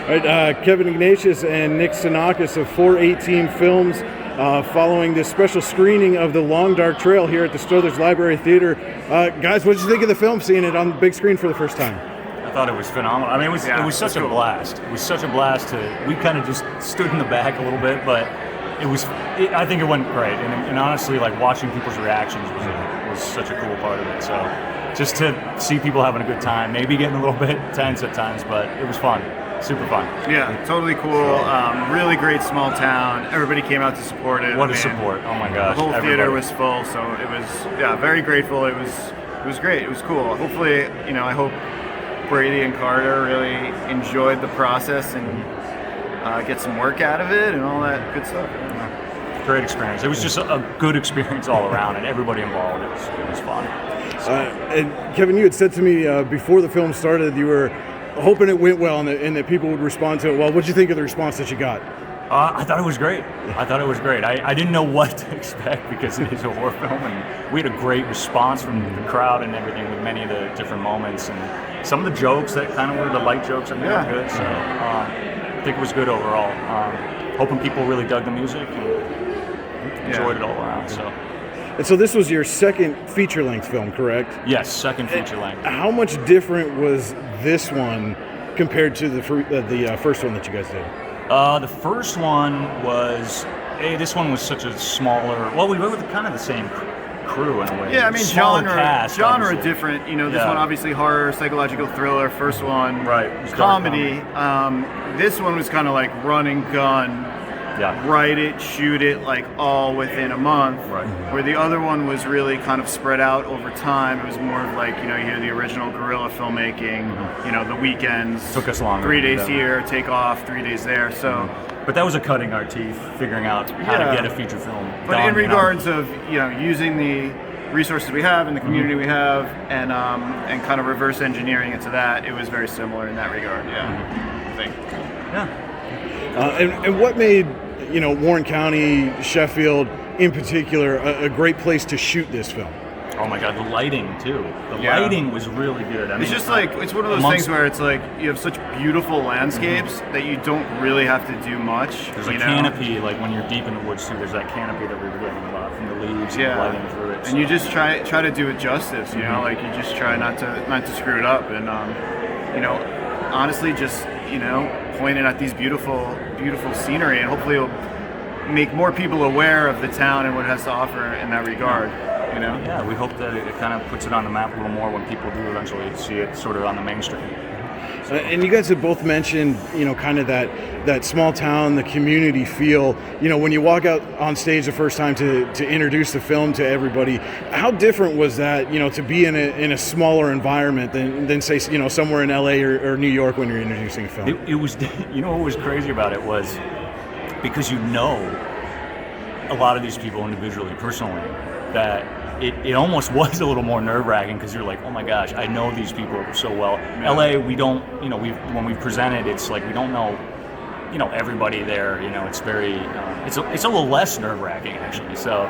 All right, Kevin Ignatius and Nick Psinakis of 418 Films, following this special screening of The Long Dark Trail here at the Struther Library Theatre. Guys, what did you think of the film, seeing it on the big screen for the first time? I thought it was phenomenal. I mean, it was such a blast. It was such a blast we kind of just stood in the back a little bit, but I think it went great. And honestly, like, watching people's reactions was such a cool part of it. So just to see people having a good time, maybe getting a little bit tense at times, but it was fun. Super fun. Yeah, totally cool. Really great small town. Everybody came out to support it. What a support! Oh my gosh! The whole theater was full, so it was very grateful. It was great. It was cool. Hopefully, I hope Brady and Carter really enjoyed the process and get some work out of it and all that good stuff. Great experience. It was just a good experience all around, and everybody involved. It was fun. And Kevin, you had said to me before the film started, you were hoping it went well and that people would respond to it well. What did you think of the response that you got? I thought it was great. I didn't know what to expect because it is a horror film, and we had a great response from the crowd and everything with many of the different moments, and some of the jokes that kind of were the light jokes I think were good. So I think it was good overall. Hoping people really dug the music and enjoyed it all around. And so this was your second feature-length film, correct? Yes, second feature-length. How much different was this one compared to the first one that you guys did? The first one was, this one was such a smaller, well, we were with kind of the same crew in a way. Yeah, I mean, genre obviously. Different. This one obviously horror, psychological thriller. First one, comedy. This one was kind of like run and gun. Yeah. Write it, shoot it, like all within a month. Right. Where the other one was really kind of spread out over time. It was more of like, you hear the original guerrilla filmmaking, the weekends. Took us longer. 3 days here, take off, 3 days there. So. But that was a cutting our teeth, figuring out how to get a feature film done. But in regards of, using the resources we have and the community we have and kind of reverse engineering into that, it was very similar in that regard. Yeah. I think. Yeah. And what made Warren County, Sheffield in particular, a great place to shoot this film? Oh my God, the lighting too. The lighting was really good. I mean, it's just like, it's one of those things where it's like you have such beautiful landscapes that you don't really have to do much. There's a canopy, like when you're deep in the woods too, there's that canopy that we were getting a lot from the leaves and the lighting through it. And you just try to do it justice, like you just try not to screw it up. And, honestly, just, pointing at these beautiful scenery, and hopefully it'll make more people aware of the town and what it has to offer in that regard. Yeah, we hope that it kind of puts it on the map a little more when people do eventually see it sort of on the mainstream. And you guys have both mentioned, kind of that small town, the community feel. When you walk out on stage the first time to introduce the film to everybody, how different was that, to be in a smaller environment than say, somewhere in LA or New York when you're introducing a film? It was, what was crazy about it was because a lot of these people individually, personally, that it almost was a little more nerve-wracking because you're like, oh my gosh, I know these people so well. Yeah. LA, we don't, when we presented, it's like we don't know, everybody there. It's very, it's a little less nerve-wracking actually. So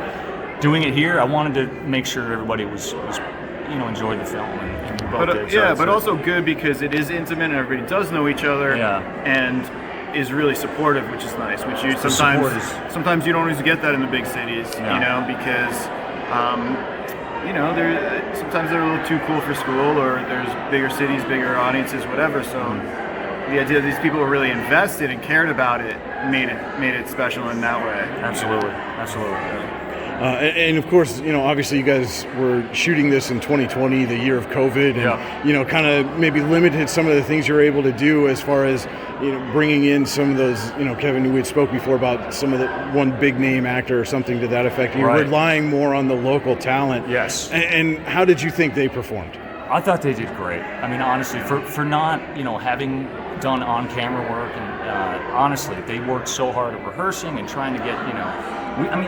doing it here, I wanted to make sure everybody was enjoyed the film. And we both did. Yeah, but also good because it is intimate and everybody does know each other. Yeah. And is really supportive, which is nice. Which you sometimes you don't always get that in the big cities. Because. Sometimes they're a little too cool for school, or there's bigger cities, bigger audiences, whatever. So the idea that these people were really invested and cared about it made it special in that way. Absolutely. And of course, obviously you guys were shooting this in 2020, the year of COVID, and kind of maybe limited some of the things you were able to do as far as bringing in some of those. Kevin, we had spoke before about some of the one big name actor or something to that effect. You're relying more on the local talent. Yes. And how did you think they performed? I thought they did great. I mean, honestly, for not having done on-camera work, and honestly, they worked so hard at rehearsing and trying to get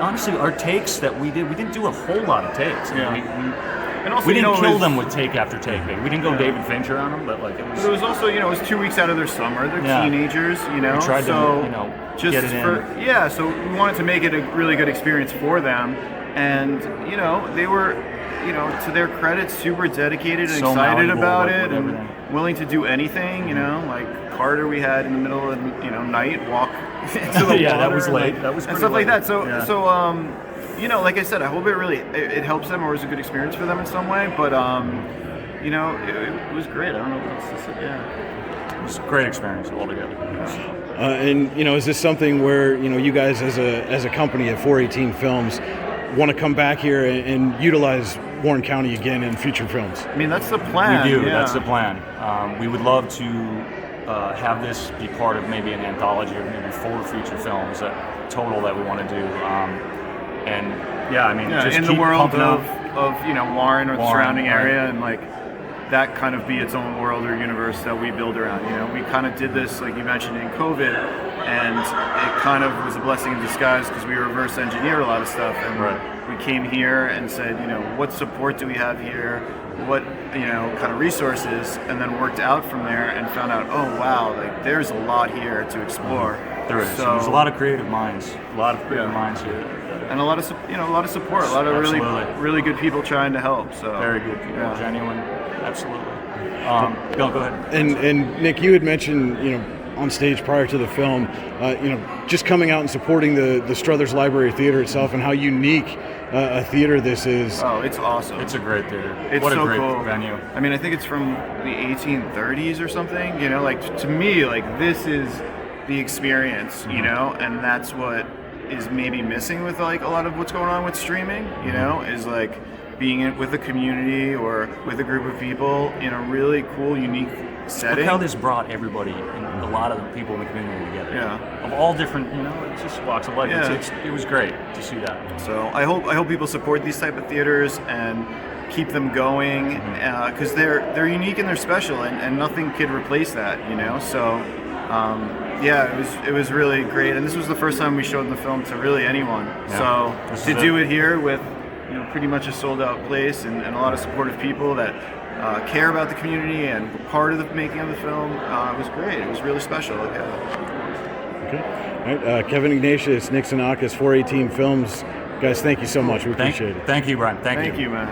honestly, our takes that we didn't do a whole lot of takes. And also, we didn't kill them with take after take. We didn't go David Fincher on them, but it was also, it was 2 weeks out of their summer. They're teenagers, We tried to, get it in. So we wanted to make it a really good experience for them, and they were, to their credit, super dedicated and So excited malleable about with it, and everything. willing to do anything. Like Carter, we had in the middle of night walk into the Yeah, water, that was late. That was and pretty stuff like late. that. So Yeah. like I said, I hope it helps them or is a good experience for them in some way. But it was great. I don't know what else to say. Yeah. It was a great experience altogether. And is this something where you guys as a company at 418 Films want to come back here and utilize Warren County again in future films? I mean, that's the plan. We do. Yeah. That's the plan. We would love to have this be part of maybe an anthology of maybe 4 feature films total that we want to do. Just in the keep world pumping of up. Warren or the Warren, surrounding right. area, and like that kind of be its own world or universe that we build around. We kind of did this, like you mentioned, in COVID, and it kind of was a blessing in disguise because we reverse engineered a lot of stuff, and Right. we came here and said, what support do we have here? What kind of resources, and then worked out from there and found out, oh wow, like there's a lot here to explore. There is. So, There's a lot of creative minds. A lot of creative minds here. and a lot of support, a lot of really Absolutely. really good people trying to help. So Very good people. Yeah. Genuine. Absolutely. Go ahead. And Nick, you had mentioned on stage prior to the film, just coming out and supporting the Struther Library Theatre itself and how unique a theater this is. Oh, it's awesome. It's a great theater. It's what a so great cool. venue. I mean, I think it's from the 1830s or something. Like to me, like this is the experience, and that's what is maybe missing with like a lot of what's going on with streaming. Is like being with a community or with a group of people in a really cool, unique setting. Look how this brought everybody and a lot of the people in the community together. Yeah. Of all different, it's just walks of life. Yeah. It was great to see that. So I hope people support these type of theaters and keep them going because they're unique and they're special and nothing could replace that. So it was really great, and this was the first time we showed the film to really anyone. Yeah. This So is to do it here with pretty much a sold out place and a lot of supportive people that care about the community and were part of the making of the film, it was great. It was really special. Okay. All right, Kevin Ignatius, Nick Psinakis, 418 Films. Guys, thank you so much. We appreciate it. Thank you, Brian. Thank you. Thank you, man.